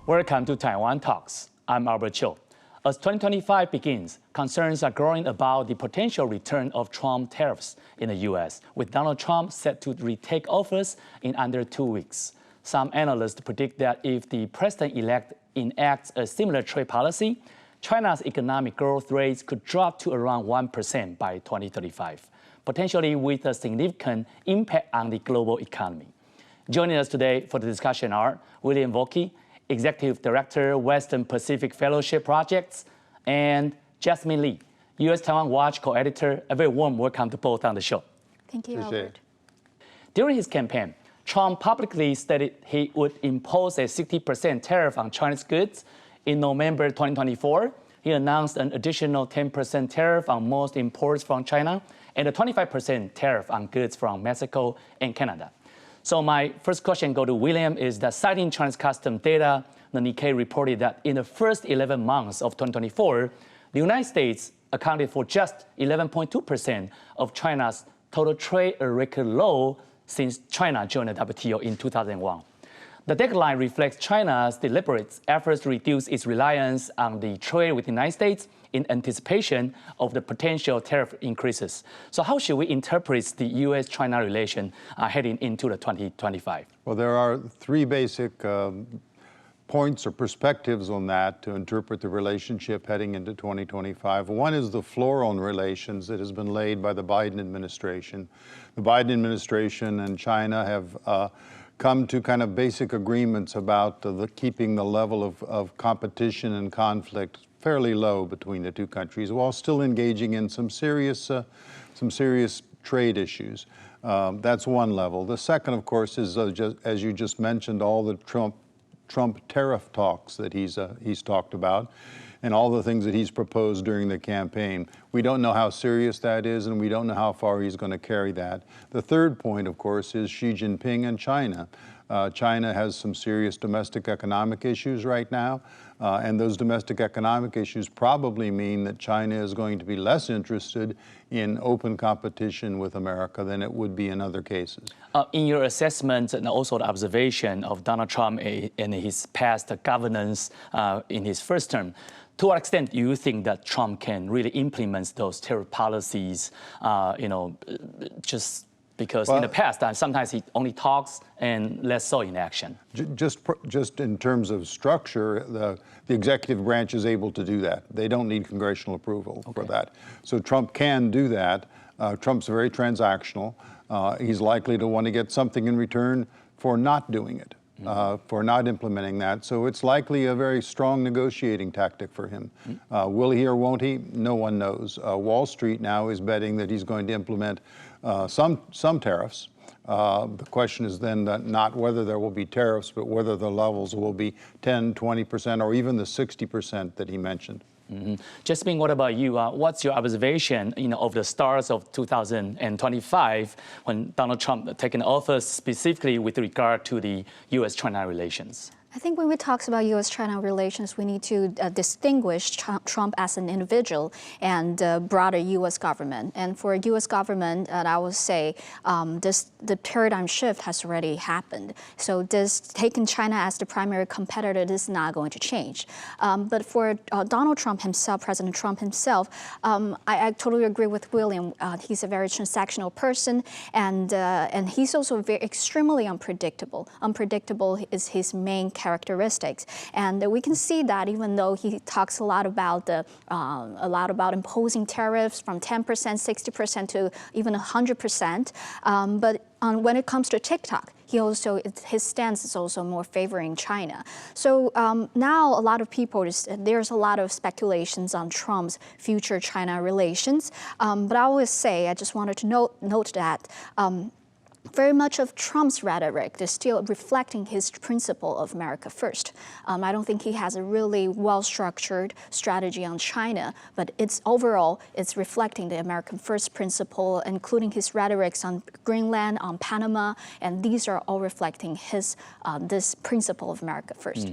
Welcome to Taiwan Talks. I'm Albert Chiu. As 2025 begins, concerns are growing about the potential return of Trump tariffs in the U.S., with Donald Trump set to retake office in under 2 weeks. Some analysts predict that if the president-elect enacts a similar trade policy, China's economic growth rates could drop to around 1% by 2035, potentially with a significant impact on the global economy. Joining us today for the discussion are William Vocke, Executive Director, Western Pacific Fellowship Projects, and Jasmine Lee, U.S Taiwan Watch co-editor. A very warm welcome to both on the show. Thank you, Albert. During his campaign, Trump publicly stated he would impose a 60% tariff on Chinese goods. In November 2024, he announced an additional 10% tariff on most imports from China and a 25% tariff on goods from Mexico and Canada. So my first question go to William is that citing Chinese custom data, the Nikkei reported that in the first 11 months of 2024, the United States accounted for just 11.2% of China's total trade, a record low since China joined the WTO in 2001. The deadline reflects China's deliberate efforts to reduce its reliance on the trade with the United States in anticipation of the potential tariff increases. So how should we interpret the U.S. China relation heading into the 2025? Well, there are three basic points or perspectives on that to interpret the relationship heading into 2025. One is the floor on relations that has been laid by the Biden administration. The Biden administration and China have come to kind of basic agreements about keeping the level of competition and conflict fairly low between the two countries, while still engaging in some serious trade issues. That's one level. The second, of course, is as you just mentioned, all the Trump tariff talks that he's talked about, and all the things that he's proposed during the campaign. We don't know how serious that is, and we don't know how far he's going to carry that. The third point, of course, is Xi Jinping and China. China has some serious domestic economic issues right now, and those domestic economic issues probably mean that China is going to be less interested in open competition with America than it would be in other cases. In your assessment and also the observation of Donald Trump and his past governance in his first term, to what extent do you think that Trump can really implement those tariff policies, just because in the past, sometimes he only talks and less so in action? Just in terms of structure, the executive branch is able to do that. They don't need congressional approval for that. So Trump can do that. Trump's very transactional. He's likely to want to get something in return for not doing it. For not implementing that. So it's likely a very strong negotiating tactic for him. Will he or won't he? No one knows. Wall Street now is betting that he's going to implement some tariffs. The question is then not whether there will be tariffs, but whether the levels will be 10, 20%, or even the 60% that he mentioned. Jasmine, what about you? What's your observation, of the start of 2025 when Donald Trump taken office, specifically with regard to the U.S.-China relations? I think when we talk about U.S.-China relations, we need to distinguish Trump as an individual and broader U.S. government. And for U.S. government, I would say the paradigm shift has already happened. So this taking China as the primary competitor, this is not going to change. But for Donald Trump himself, President Trump himself, I totally agree with William. He's a very transactional person, and he's also extremely unpredictable. Unpredictable is his main characteristics, and we can see that even though he talks a lot about imposing tariffs from 10%, 60% to even 100%, but when it comes to TikTok, his stance is also more favoring China. So now a lot of people, there's a lot of speculations on Trump's future China relations, but I always say, I just wanted to note that very much of Trump's rhetoric is still reflecting his principle of America first. I don't think he has a really well-structured strategy on China, but overall, it's reflecting the American first principle, including his rhetorics on Greenland, on Panama, and these are all reflecting his this principle of America first.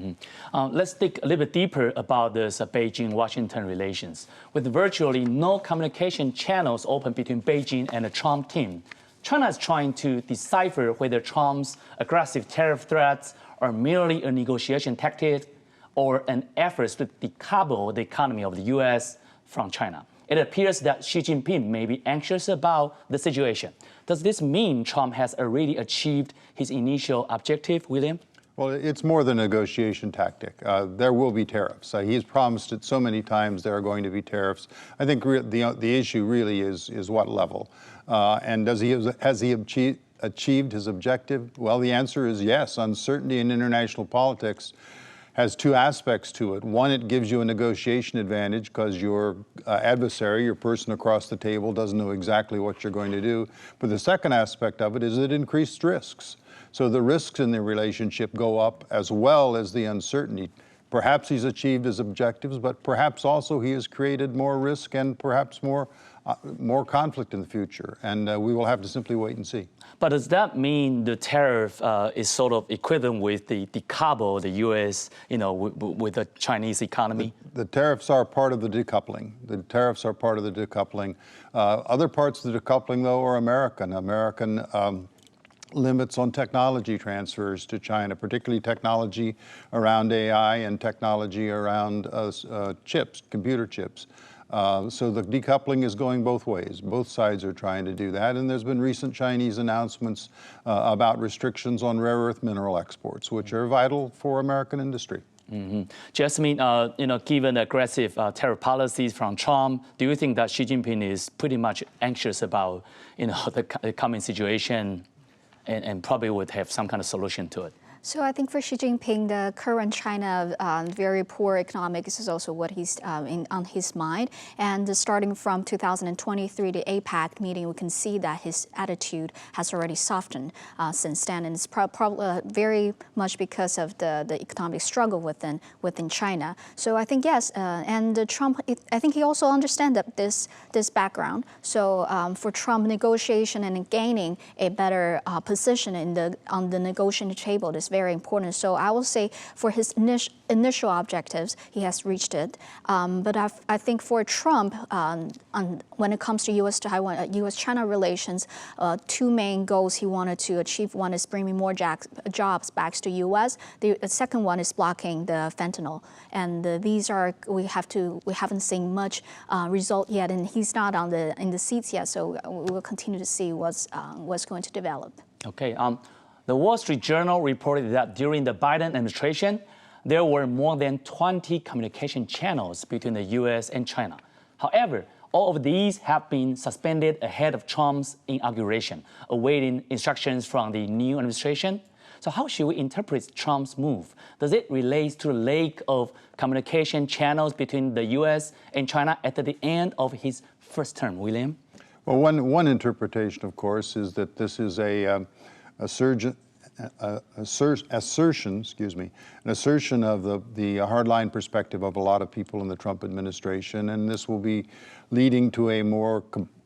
Let's dig a little bit deeper about this Beijing-Washington relations. With virtually no communication channels open between Beijing and the Trump team, China is trying to decipher whether Trump's aggressive tariff threats are merely a negotiation tactic or an effort to decouple the economy of the U.S. from China. It appears that Xi Jinping may be anxious about the situation. Does this mean Trump has already achieved his initial objective, William? Well, it's more than a negotiation tactic. There will be tariffs. He's promised it so many times there are going to be tariffs. I think the issue really is what level. And has he achieved his objective? Well, the answer is yes. Uncertainty in international politics has two aspects to it. One, it gives you a negotiation advantage because your adversary, your person across the table, doesn't know exactly what you're going to do. But the second aspect of it is it increased risks. So the risks in the relationship go up as well as the uncertainty. Perhaps he's achieved his objectives, but perhaps also he has created more risk and perhaps more conflict in the future. And we will have to simply wait and see. But does that mean the tariff is sort of equivalent with the decouple the U.S., with the Chinese economy? The tariffs are part of the decoupling. The tariffs are part of the decoupling. Other parts of the decoupling, though, are American limits on technology transfers to China, particularly technology around AI and technology around chips, computer chips. So the decoupling is going both ways. Both sides are trying to do that. And there's been recent Chinese announcements about restrictions on rare earth mineral exports, which are vital for American industry. Mm-hmm. Jasmine, given aggressive tariff policies from Trump, do you think that Xi Jinping is pretty much anxious about, the coming situation and probably would have some kind of solution to it? So I think for Xi Jinping, the current China very poor economics is also what he's on his mind. And starting from 2023, the APEC meeting, we can see that his attitude has already softened since then. And it's probably very much because of the economic struggle within China. So I think, yes, and Trump, I think he also understands this background. So for Trump, negotiation and gaining a better position on the negotiating table is very important. So I will say for his initial objectives, he has reached it. But I think for Trump, when it comes to U.S.-China relations, two main goals he wanted to achieve. One is bringing more jobs back to U.S. The second one is blocking the fentanyl. And these are we haven't seen much result yet, and he's not in the seats yet. So we will continue to see what's going to develop. Okay. The Wall Street Journal reported that during the Biden administration, there were more than 20 communication channels between the U.S. and China. However, all of these have been suspended ahead of Trump's inauguration, awaiting instructions from the new administration. So how should we interpret Trump's move? Does it relate to the lack of communication channels between the U.S. and China at the end of his first term, William? Well, one interpretation, of course, is that this is an assertion of the hardline perspective of a lot of people in the Trump administration, and this will be leading to a more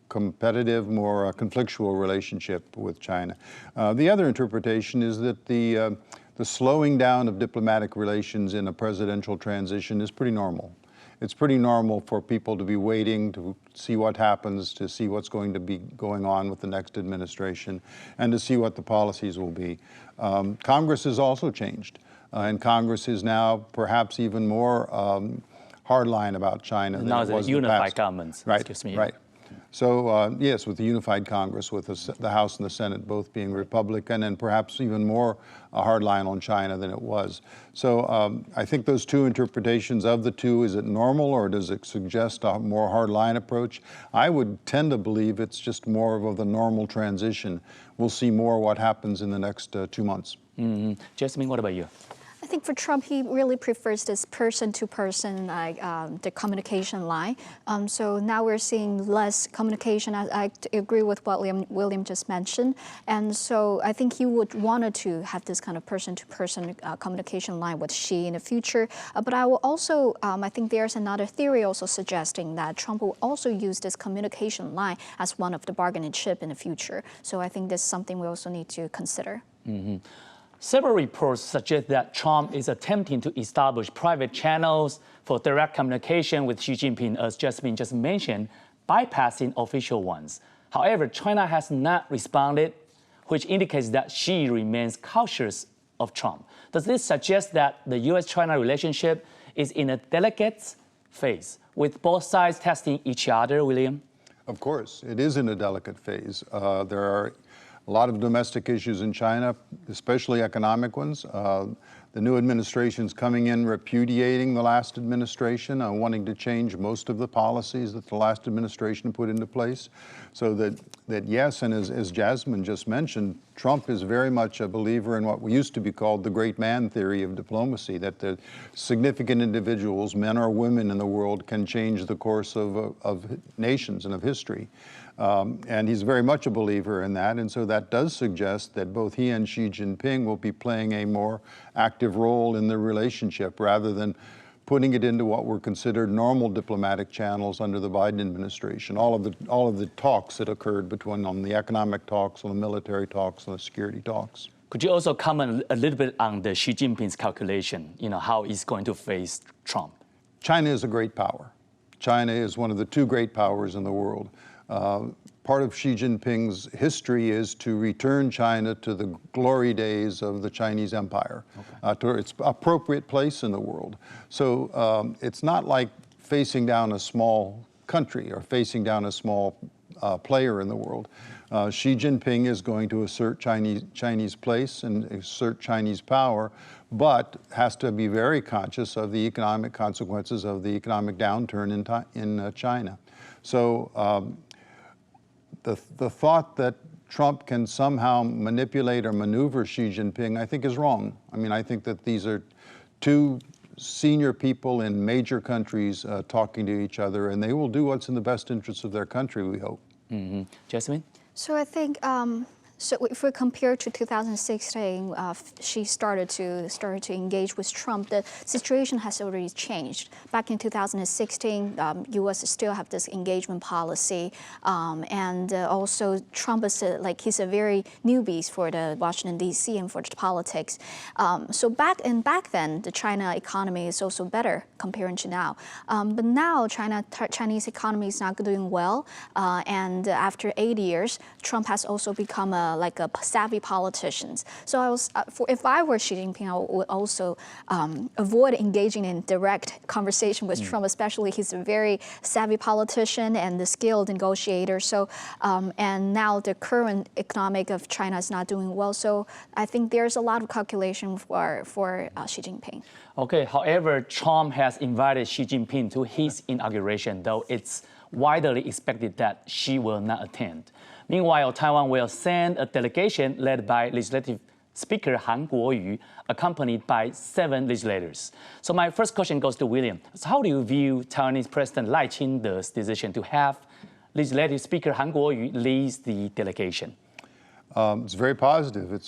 competitive, more conflictual relationship with China. The other interpretation is that the slowing down of diplomatic relations in a presidential transition is pretty normal. It's pretty normal for people to be waiting to see what happens, to see what's going to be going on with the next administration, and to see what the policies will be. Congress has also changed, and Congress is now perhaps even more hardline about China than it was in the past. Now the unified governments. Right, Excuse me. right. So yes, with the unified Congress, with the House and the Senate both being Republican, and perhaps even more hardline on China than it was. So I think those two interpretations of the two, is it normal or does it suggest a more hardline approach? I would tend to believe it's just more of the normal transition. We'll see more what happens in the next 2 months. Mm-hmm. Jasmine, what about you? I think for Trump, he really prefers this person-to-person, the communication line. So now we're seeing less communication. I agree with what William just mentioned. And so I think he would want to have this kind of person-to-person communication line with Xi in the future. But I will also, I think there's another theory also suggesting that Trump will also use this communication line as one of the bargaining chip in the future. So I think this is something we also need to consider. Mm-hmm. Several reports suggest that Trump is attempting to establish private channels for direct communication with Xi Jinping, as Jasmine just mentioned, bypassing official ones. However, China has not responded, which indicates that Xi remains cautious of Trump. Does this suggest that the U.S.-China relationship is in a delicate phase, with both sides testing each other, William? Of course, it is in a delicate phase. There are a lot of domestic issues in China, especially economic ones. The new administration's coming in repudiating the last administration, wanting to change most of the policies that the last administration put into place. So that yes, and as Jasmine just mentioned, Trump is very much a believer in what used to be called the great man theory of diplomacy, that the significant individuals, men or women in the world, can change the course of nations and of history. And he's very much a believer in that, and so that does suggest that both he and Xi Jinping will be playing a more active role in the relationship rather than putting it into what were considered normal diplomatic channels under the Biden administration. All of the talks that occurred between on the economic talks, on the military talks, on the security talks. Could you also comment a little bit on the Xi Jinping's calculation, how he's going to face Trump? China is a great power. China is one of the two great powers in the world. Part of Xi Jinping's history is to return China to the glory days of the Chinese Empire, to its appropriate place in the world. So it's not like facing down a small country or facing down a small player in the world. Xi Jinping is going to assert Chinese place and assert Chinese power, but has to be very conscious of the economic consequences of the economic downturn in China. So the thought that Trump can somehow manipulate or maneuver Xi Jinping, I think, is wrong. I mean, I think that these are two senior people in major countries talking to each other, and they will do what's in the best interests of their country, we hope. Mm-hmm. Jasmine? So I think, so if we compare to 2016, she started to engage with Trump. The situation has already changed. Back in 2016, U.S. still have this engagement policy, and also Trump is he's a very newbie for the Washington D.C. and for the politics. So back then, the China economy is also better comparing to now. But now Chinese economy is not doing well, and after 8 years, Trump has also become a savvy politician. So if I were Xi Jinping, I would also avoid engaging in direct conversation with Trump, especially he's a very savvy politician and a skilled negotiator. So, and now the current economic of China is not doing well. So I think there's a lot of calculation for Xi Jinping. Okay, however, Trump has invited Xi Jinping to his inauguration, though it's widely expected that Xi will not attend. Meanwhile, Taiwan will send a delegation led by Legislative Speaker Han Kuo-yu, accompanied by 7 legislators. So my first question goes to William. So how do you view Taiwanese President Lai Ching-te's decision to have Legislative Speaker Han Kuo-yu lead the delegation? It's very positive.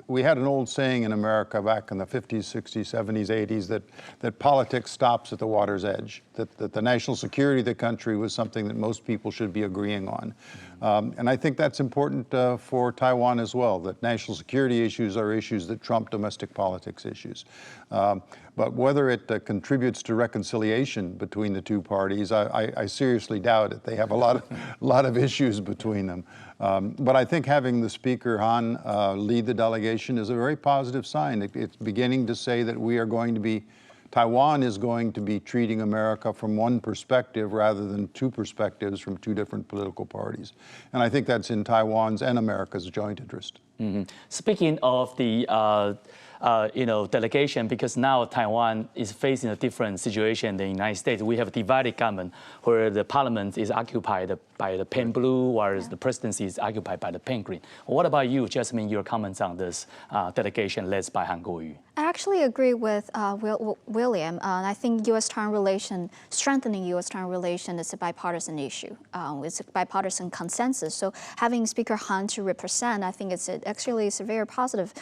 We had an old saying in America back in the 50s, 60s, 70s, 80s that politics stops at the water's edge, that the national security of the country was something that most people should be agreeing on. And I think that's important for Taiwan as well, that national security issues are issues that trump domestic politics issues. But whether it contributes to reconciliation between the two parties, I seriously doubt it. They have a lot of issues between them. But I think having the Speaker Han lead the delegation is a very positive sign. It's beginning to say that Taiwan is going to be treating America from one perspective rather than two perspectives from two different political parties. And I think that's in Taiwan's and America's joint interest. Mm-hmm. Speaking of the delegation, because now Taiwan is facing a different situation than the United States. We have a divided government where the parliament is occupied by the pen blue, whereas the presidency is occupied by the pen green. What about you, Jasmine, your comments on this delegation led by Han Kuo-yu? I actually agree with William. I think strengthening U.S.-China relations is a bipartisan issue. It's a bipartisan consensus. So having Speaker Han to represent, I think it's a very positive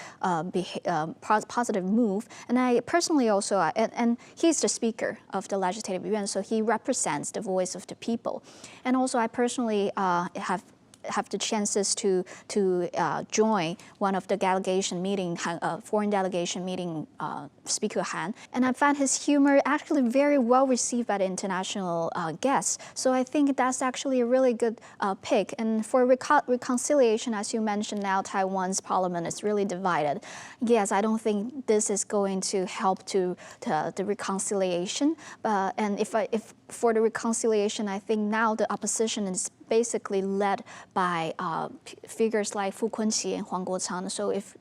positive move. And I personally also, and he's the Speaker of the Legislative Yuan, so he represents the voice of the people. And also I personally have the chances to join one of the delegation meeting, foreign delegation meeting Speaker Han, and I found his humor actually very well received by the international guests. So I think that's actually a really good pick. And for reconciliation, as you mentioned, now Taiwan's parliament is really divided. Yes, I don't think this is going to help to the reconciliation. And if for the reconciliation, I think now the opposition is basically led by figures like Fu Kunqi and Huang Guochang. So if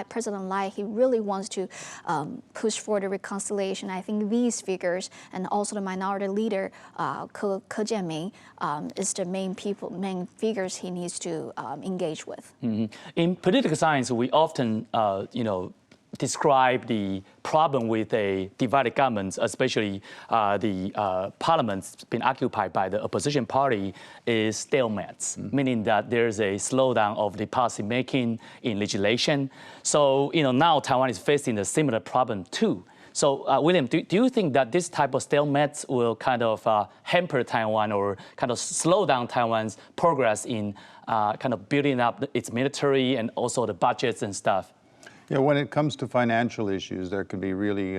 President Lai, he really wants to push for the reconciliation, I think these figures and also the minority leader, Ke Jianming, is the main figures he needs to engage with. Mm-hmm. In political science, we often, describe the problem with a divided government, especially the parliament's been occupied by the opposition party, is stalemates, meaning that there's a slowdown of the policy making in legislation. So, now Taiwan is facing a similar problem too. So, William, do you think that this type of stalemates will kind of hamper Taiwan or kind of slow down Taiwan's progress in kind of building up its military and also the budgets and stuff? Yeah, when it comes to financial issues, there can be really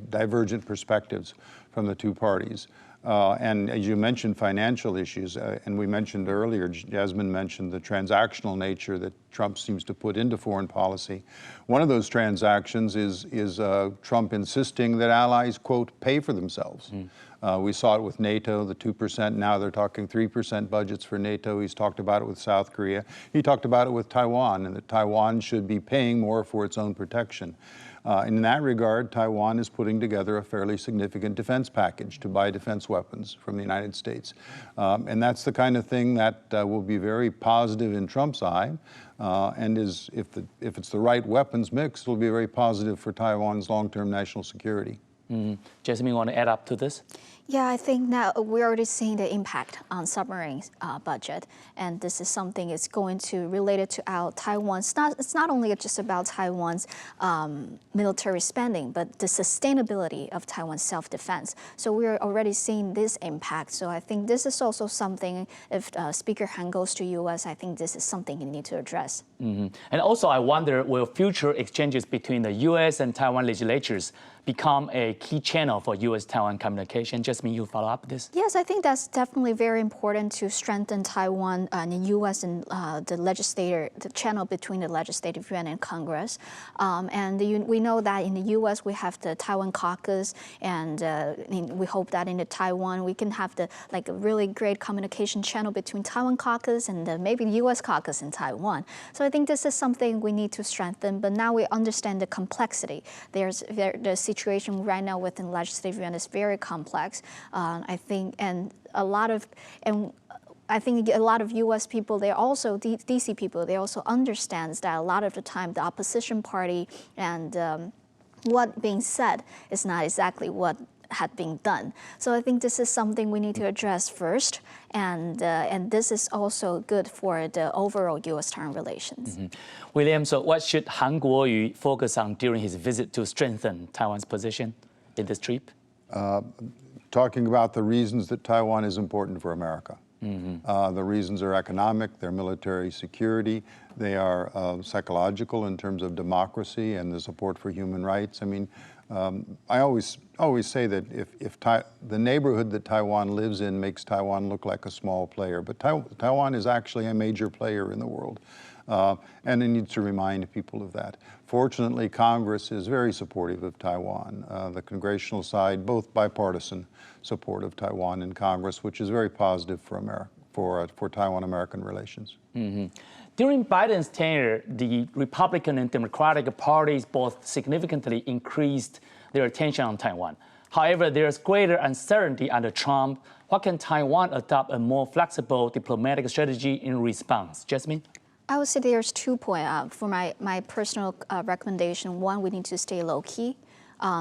divergent perspectives from the two parties. And as you mentioned, financial issues, and we mentioned earlier, Jasmine mentioned the transactional nature that Trump seems to put into foreign policy. One of those transactions is Trump insisting that allies, quote, pay for themselves. We saw it with NATO, the 2%. Now they're talking 3% budgets for NATO. He's talked about it with South Korea. He talked about it with Taiwan, and that Taiwan should be paying more for its own protection. In that regard, Taiwan is putting together a fairly significant defense package to buy defense weapons from the United States. And that's the kind of thing that will be very positive in Trump's eye, and if it's the right weapons mix, it'll be very positive for Taiwan's long-term national security. Jasmine, you want to add up to this? Yeah, I think now we're already seeing the impact on submarine budget, and this is something that's going to relate it to our Taiwan's. It's not only just about Taiwan's military spending, but the sustainability of Taiwan's self-defense. So we're already seeing this impact. So I think this is also something. If Speaker Han goes to U.S., I think this is something you need to address. And also, I wonder, will future exchanges between the U.S. and Taiwan legislatures become a key channel for U.S.-Taiwan communication? Jasmine, you follow up this? Yes, I think that's definitely very important to strengthen Taiwan and the U.S. and the channel between the legislative yuan and Congress. We know that in the U.S. we have the Taiwan caucus, and we hope that in the Taiwan we can have a really great communication channel between Taiwan caucus and maybe the U.S. caucus in Taiwan. So I think this is something we need to strengthen. But now we understand the complexity. The situation right now within the legislative yuan is very complex. I think, I think a lot of U.S. people, they also, DC people, they also understands that a lot of the time the opposition party and what being said is not exactly what had been done. So I think this is something we need to address first, and this is also good for the overall U.S.-Taiwan relations. William, so what should Han Kuo-yu focus on during his visit to strengthen Taiwan's position in this trip? Talking about the reasons that Taiwan is important for America. The reasons are economic, they're military security, they are psychological in terms of democracy and the support for human rights. I mean, I always say that if the neighborhood that Taiwan lives in makes Taiwan look like a small player, but Taiwan is actually a major player in the world. And it needs to remind people of that. Fortunately, Congress is very supportive of Taiwan. The congressional side, both bipartisan support of Taiwan in Congress, which is very positive for Taiwan-American relations. During Biden's tenure, the Republican and Democratic parties both significantly increased their attention on Taiwan. However, there's greater uncertainty under Trump. What can Taiwan adopt a more flexible diplomatic strategy in response? Jasmine? I would say there's 2 points. For my personal recommendation, one, we need to stay low-key.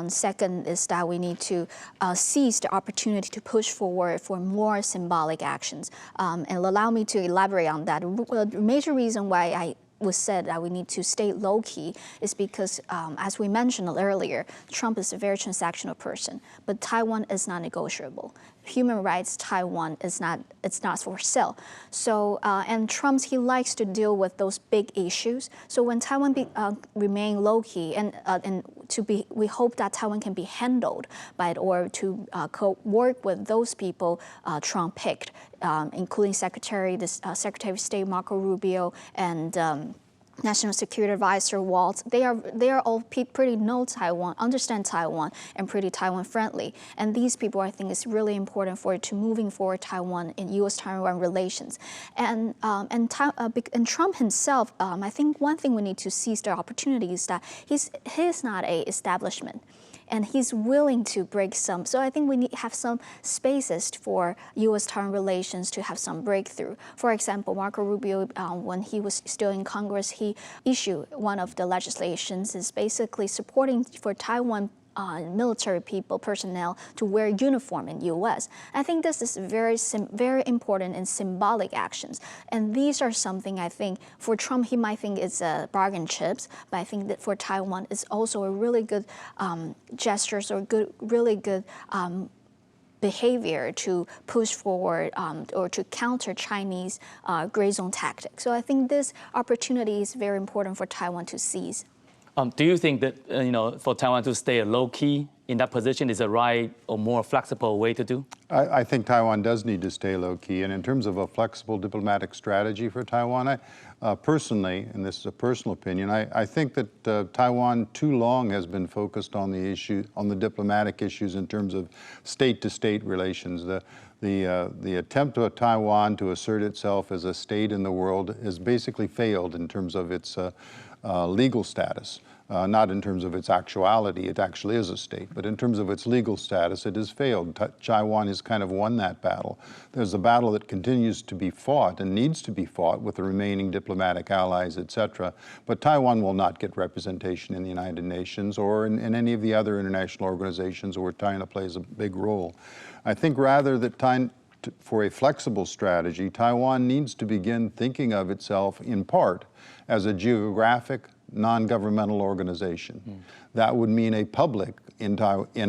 Second is that we need to seize the opportunity to push forward for more symbolic actions. And allow me to elaborate on that. The major reason why was said that we need to stay low-key is because, as we mentioned earlier, Trump is a very transactional person, but Taiwan is not negotiable. Human rights, Taiwan it's not for sale. So, and Trump, he likes to deal with those big issues. So when Taiwan remain low-key, we hope that Taiwan can be handled by it, or to work with those people Trump picked, including Secretary of State Marco Rubio and National Security Advisor Waltz. They are all pretty know Taiwan, understand Taiwan, and pretty Taiwan friendly. And these people, I think, is really important for moving forward Taiwan in U.S.-Taiwan relations. And Trump himself, I think one thing we need to seize the opportunity is that he's not a establishment. And he's willing to break some. So I think we need to have some spaces for U.S.-Taiwan relations to have some breakthrough. For example, Marco Rubio, when he was still in Congress, he issued one of the legislations is basically supporting for Taiwan military personnel to wear uniform in U.S. I think this is very important and symbolic actions. And these are something I think for Trump, he might think it's bargain chips, but I think that for Taiwan, it's also a really good gestures or really good behavior to push forward or to counter Chinese gray zone tactics. So I think this opportunity is very important for Taiwan to seize. Do you think that for Taiwan to stay low-key in that position is a right or more flexible way to do? I think Taiwan does need to stay low-key. And in terms of a flexible diplomatic strategy for Taiwan, personally, and this is a personal opinion, I think that Taiwan too long has been focused on the diplomatic issues in terms of state-to-state relations. The attempt of Taiwan to assert itself as a state in the world has basically failed in terms of its legal status. Not in terms of its actuality, it actually is a state, but in terms of its legal status, it has failed. Taiwan has kind of won that battle. There's a battle that continues to be fought and needs to be fought with the remaining diplomatic allies, etc. But Taiwan will not get representation in the United Nations or in any of the other international organizations where China plays a big role. I think rather that for a flexible strategy, Taiwan needs to begin thinking of itself in part as a geographic non-governmental organization. That would mean a public in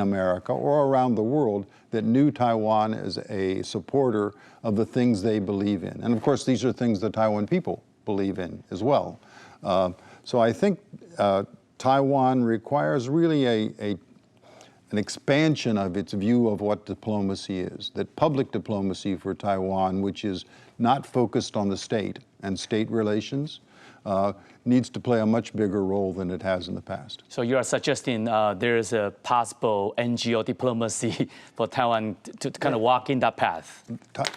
America or around the world that knew Taiwan as a supporter of the things they believe in. And of course, these are things the Taiwan people believe in as well. So I think Taiwan requires really an expansion of its view of what diplomacy is, that public diplomacy for Taiwan, which is not focused on the state and state relations, needs to play a much bigger role than it has in the past. So you are suggesting there is a possible NGO diplomacy for Taiwan to kind of walk in that path?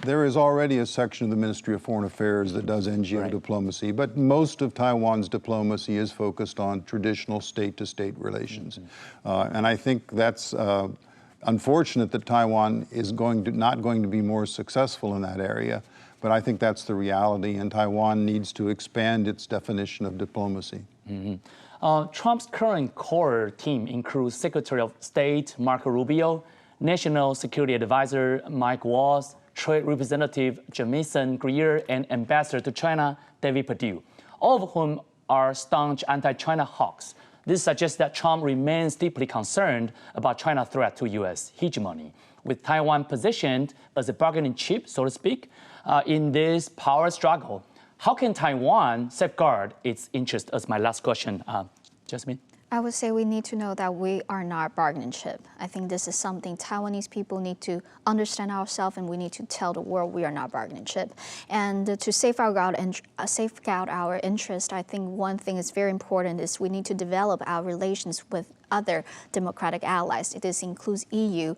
There is already a section of the Ministry of Foreign Affairs that does NGO diplomacy, but most of Taiwan's diplomacy is focused on traditional state-to-state relations. And I think that's unfortunate that Taiwan is not going to be more successful in that area. But I think that's the reality, and Taiwan needs to expand its definition of diplomacy. Trump's current core team includes Secretary of State Marco Rubio, National Security Advisor Mike Waltz, Trade Representative Jamieson Greer, and Ambassador to China David Perdue, all of whom are staunch anti-China hawks. This suggests that Trump remains deeply concerned about China's threat to U.S. hegemony, with Taiwan positioned as a bargaining chip, so to speak, in this power struggle. How can Taiwan safeguard its interest? As my last question, Jasmine. I would say we need to know that we are not bargaining chip. I think this is something Taiwanese people need to understand ourselves, and we need to tell the world we are not bargaining chip. And to safeguard our interest, I think one thing is very important is we need to develop our relations with other democratic allies. This includes EU,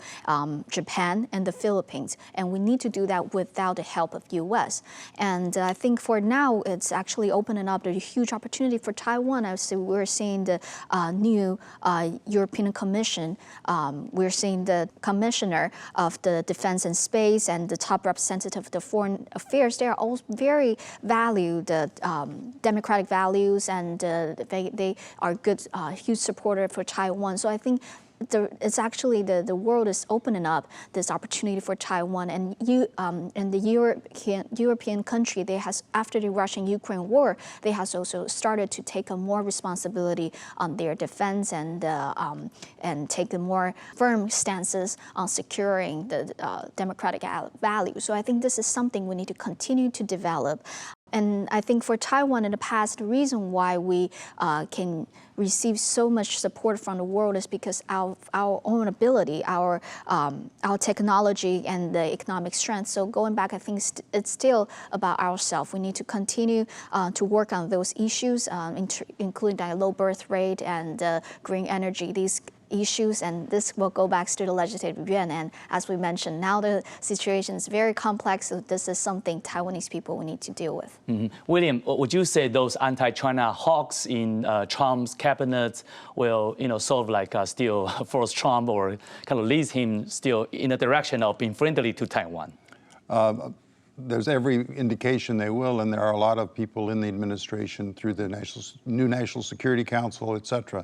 Japan, and the Philippines. And we need to do that without the help of U.S. And I think for now, it's actually opening up a huge opportunity for Taiwan. As we're seeing the new European Commission. We're seeing the Commissioner of the Defense and Space and the top representative of the Foreign Affairs. They are all very valued democratic values, and they are good, huge supporter for Taiwan. Taiwan. So I think it's actually the world is opening up this opportunity for Taiwan, and the European country, they has, after the Russian-Ukraine war, they has also started to take a more responsibility on their defense and take a more firm stances on securing the democratic values. So I think this is something we need to continue to develop. And I think for Taiwan in the past, the reason why we can receive so much support from the world is because our own ability, our technology, and the economic strength. So going back, I think it's still about ourselves. We need to continue to work on those issues, including the low birth rate and green energy. These issues, and this will go back to the legislative yuan. And as we mentioned, now the situation is very complex, so this is something Taiwanese people will need to deal with. William, would you say those anti-China hawks in Trump's cabinet will, sort of like still force Trump or kind of lead him still in the direction of being friendly to Taiwan? There's every indication they will, and there are a lot of people in the administration through the new National Security Council, et cetera,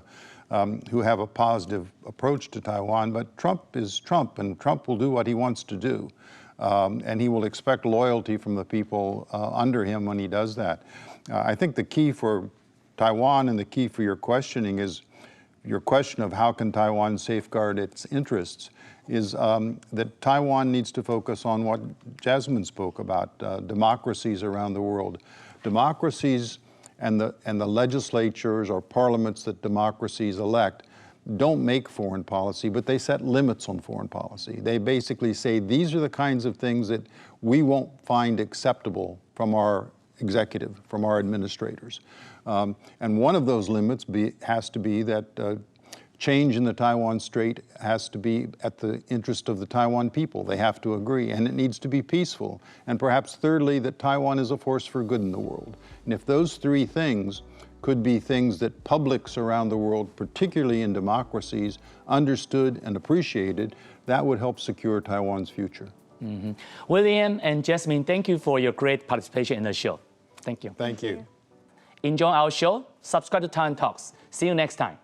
who have a positive approach to Taiwan. But Trump is Trump, and Trump will do what he wants to do. And he will expect loyalty from the people under him when he does that. I think the key for Taiwan and the key for your questioning is your question of how can Taiwan safeguard its interests is that Taiwan needs to focus on what Jasmine spoke about, democracies around the world. Democracies and the legislatures or parliaments that democracies elect don't make foreign policy, but they set limits on foreign policy. They basically say these are the kinds of things that we won't find acceptable from our executive, from our administrators. And one of those limits has to be that change in the Taiwan Strait has to be at the interest of the Taiwan people. They have to agree, and it needs to be peaceful. And perhaps thirdly, that Taiwan is a force for good in the world. And if those three things could be things that publics around the world, particularly in democracies, understood and appreciated, that would help secure Taiwan's future. William and Jasmine, thank you for your great participation in the show. Thank you. Thank you. Enjoy our show. Subscribe to Taiwan Talks. See you next time.